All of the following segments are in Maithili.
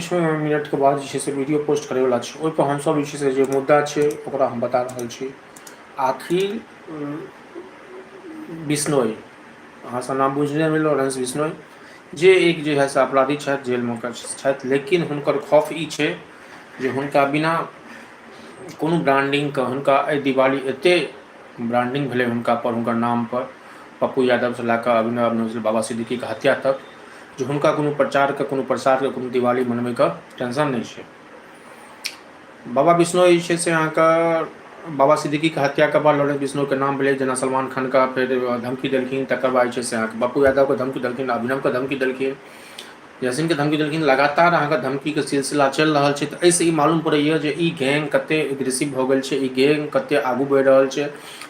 5 मिनट के बाद से वीडियो पोस्ट करे वाला छै। ओहि पर हम सब से जे मुद्दा छै ओकरा हम बता रहल छी। आखिर बिश्नोई अहाँ सब नाम बुझले मिल लॉरेंस बिश्नोई जे एक जे है से अपराधी छथि, जेल में छथि, लेकिन हुनकर खौफ ई छै जे हुनका बिना कोनो ब्रांडिंग के हुनका दिवाली एते ब्रांडिंग भेलै हुनका पर, हुनकर नाम पर, पप्पू यादव से लैक अभिनव बाबा सिद्दीकी के हत्या तक, जो हुनका कोनो प्रचार के कोनो प्रसार के कोनो दिवाली मनबै के टेंशन नहीं छै। बाबा बिश्नोई छै से अहाँ का बाबा सिद्दीकी के हत्या के बाद लॉरेंस बिश्नोई के नाम भेलै, जेना सलमान खान का फिर धमकी देलखिन, तकर बाद छै से अहाँ के पप्पू यादव के धमकी देलखिन, अभिनव के धमकी देलखिन, यासीन के धमकी देलखिन। लगातार अहाँ के धमकी के सिलसिला चल रहा है। तो ऐसे ही मालूम पड़ैया जे ई गैंग कते एग्रेसिव हो गल छै, ई गैंग कते आगू बढ़ रहा है।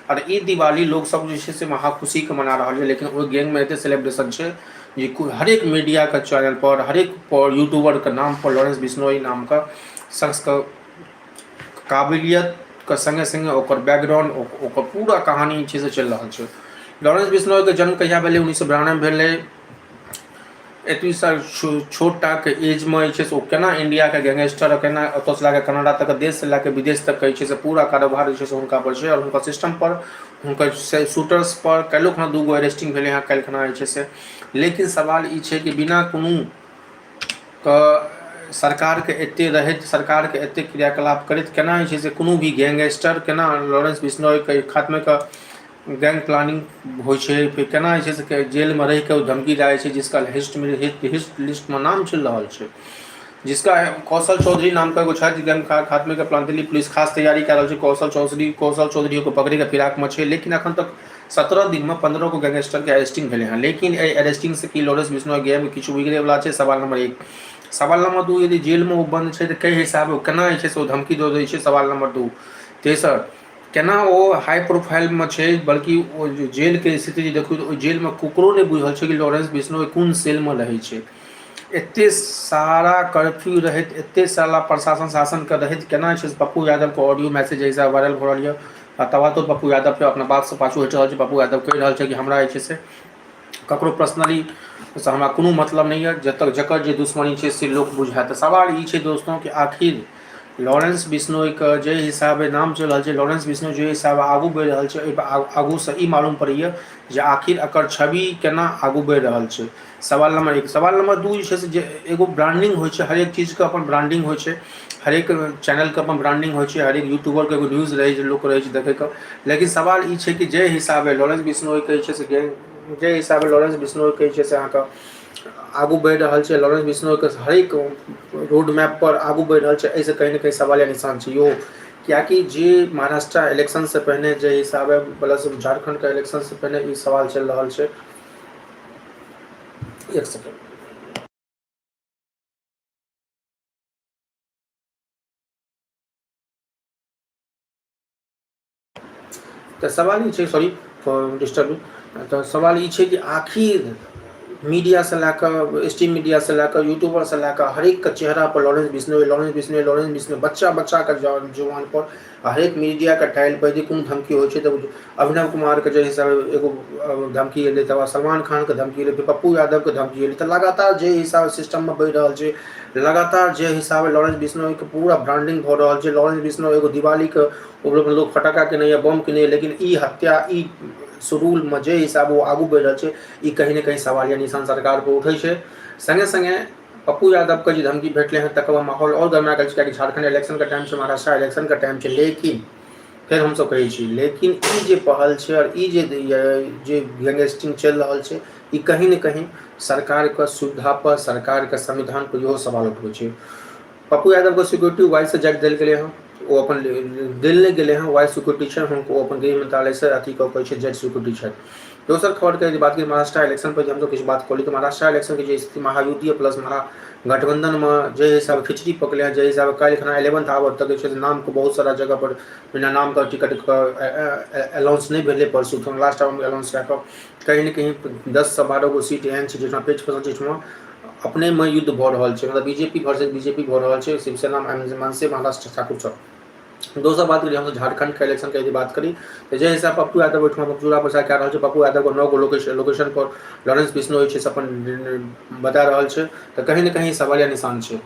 और ई दिवाली लोग सब जे छै से महा खुशी के मना रहा है, लेकिन वो गैंग में एते सेलिब्रेशन छै जे हरेक मीडिया के चैनल पर, हरेक यूट्यूबर के नाम पर लॉरेंस बिश्नोई नाम का शख्स का काबिलियत के संगे संगे ओकर बैकग्राउंड, ओकर पूरा कहानी छै से चल रहा है। लॉरेंस बिश्नोई के जन्म कहिया भेलै? 1992 भेलै। एतवी सर छोटा के एज में छै से ओ केना इंडिया के गैंगस्टर, केना ओतऽ से लाके कनाडा तक, देश से लाके विदेश तक छै से पूरा कारोबार छै से हुनका पर छै। और हुनका सिस्टम पर, हुनकर शूटर्स पर काल्हि खना 2 गो अरेस्टिंग भेलै हैं, काल्हि खना छै से। लेकिन सवाल ई छै कि बिना कोनो सरकार के एते रहैत, सरकार के एते क्रियाकलाप करैत केना छै से कोनो भी गैंगस्टर, केना लॉरेंस बिश्नोई के खात्मे का गैंग प्लानिंग हो, फिर केना से जेल में रह के धमकी जाए छै, जिसका हिस्ट लिस्ट में नाम चल रहा है, जिसका कौशल चौधरी नाम का एगो छथि गैंग खात्मे के प्लान, दिल्ली पुलिस खास तैयारी कर रहा है कौशल चौधरी को पकड़े के फिराक में है। लेकिन अखन तक 17 दिन में 15 गो गैंगस्टर के अरेस्टिंग भेले हैं। लेकिन अरेस्टिंग से कि लॉरेंस बिश्नोई गैंग में किछु बिगड़े वाला है? सवाल नंबर 1। सवाल नंबर 2, यदि जेल में वो बंद है तो कई हिसाब से केना से धमकी दे दै छै? सवाल नंबर 2। तेसर, केना वो हाई प्रोफाइल में है, बल्कि वो जेल के स्थिति देखू तो जेल में ककरो नहीं बुझल छै कि लॉरेंस बिश्नोई कोन सेल में रहे छै। एते सारा कर्फ्यू रहत, एते सारा प्रशासन शासन के रहत, केना छै पप्पू यादव को ऑडियो मैसेज ऐसा वायरल हो रहा है। तबा तो पप्पू यादव पे अपना बात से पाछू हट रहा है। पप्पू यादव कह रहा है कि हमरा से ककरो पर्सनली से हमरा कोनो मतलब नहीं है, जब तक जकर जे दुश्मनी है से लोग बुझाए। तो सवाल ये है दोस्तों कि आखिर लॉरेंस बिश्नोई का जे हिसाब नाम चल रहा है, लॉरेंस बिश्नोई जे हिसाब आगू बढ़ रहा है, आगू से ई मालूम पड़ैया जे आखिर एकर छवि केना आगू बढ़ रहा है। सवाल नंबर 1। सवाल नंबर 2 जे एगो ब्रांडिंग हो, हरेक चीज के अपन ब्रांडिंग हो, हरेक चैनल के अपन ब्रांडिंग हो, हरेक यूट्यूबर के एगो न्यूज रहे लोग रहे देखे के। लेकिन सवाल ई है कि जे हिसाब लॉरेंस बिश्नोई कहे से जे हिसाब लॉरेंस बिश्नोई कहे से अहाँ आगू बढ़ रहा है, लॉरेंस बिश्नोई के हरेक रोड मैप पर आगू बढ़ रहा है, ऐसे कहीं ना कहीं सवाल या निशान है यो। क्या कि जे महाराष्ट्र इलेक्शन से पहले जे हिसाब प्लस झारखंड का इलेक्शन से पहले ये सवाल चल रहा है। एक सेकंड। तो सवाल ये, सॉरी फॉर डिस्टर्बिंग, तो सवाल ये कि आखिर मीडिया से लैकर, स्ट्रीम मीडिया से लैकर, यूट्यूबर से लैकर हरेक का चेहरा पर लॉरेंस बिश्नोई बच्चा का जवान पर हरेक मीडिया का टाइल पर यदि कोनो धमकी हो, तो अभिनव कुमार के जो हिसाब एगो धमकी एल, तब सलमान खान के धमकी एल, पप्पू यादव के धमकी एल। तो लगातार जे हिसाब सिस्टम में बढ़ रहा है, लगातार जे हिसाब लॉरेंस बिश्नोई के पूरा ब्रांडिंग हो रहा है। लॉरेंस बिश्नोई एगो दिवाली के लोग फटाका के नहीं, बम के नहीं, लेकिन ई हत्या, ई शेड्यूल में जे हिसाब वो आगू बढ़ रहा है, ई कहीं ना कहीं सवाल या निशान सरकार पर उठे छै। संगे संगे पप्पू यादव के जो धमकी भेटले हैं तक माहौल और गर्मा गल है कि झारखंड इलेक्शन का टाइम है, महाराष्ट्र इलेक्शन का टाइम है। लेकिन फिर हम सब कहे छी, लेकिन ई जे पहल है और ई जे गैंगस्टिंग चल रहा है, ई कहीं ना कहीं सरकार के सुविधा पर, सरकार के संविधान पर इहो सवाल उठबे छै। पप्पू यादव को सिक्योरिटी वाइस से जज दिल गए हैं, वो अपन दिल नहीं गए हैं, वाइस सिक्योरिटी उनको अपन गृह मंत्रालय से अथी कहे जज सिक्योरिटी है। दोसर खबर के बात की महाराष्ट्र इलेक्शन पर हम तो किछु बात करी, तो महाराष्ट्र इलेक्शन की स्थिति महायुति प्लस महागठबंधन में जे हिसाब खिचड़ी पकड़े हैं, जे हिसाब कल खना 11th आवर तक नाम को बहुत सारा जगह पर बिना नाम का टिकट अनाउंस नहीं भेले, परसू तो लास्ट टाइम अनाउंस कऽ कहीं ना कहीं 10 से 12 गो सीट एहन है जहाँ 5% अपने में युद्ध भ रहा है, मतलब बीजेपी वर्सेस बीजेपी भ रहा है, शिवसेना मनसे महाराष्ट्र ठाकुर सब। दोसर बात करिए हम झारखंड के इलेक्शन के यदि बात करी तो जे हिसाब पप्पू यादव चूड़ा प्रचार कह रहा है, पप्पू यादव को 9 गो लोकेशन पर लॉरेंस बिश्नोई अपन बता रहा है, तो कहीं ना कहीं सवाल या निशान है।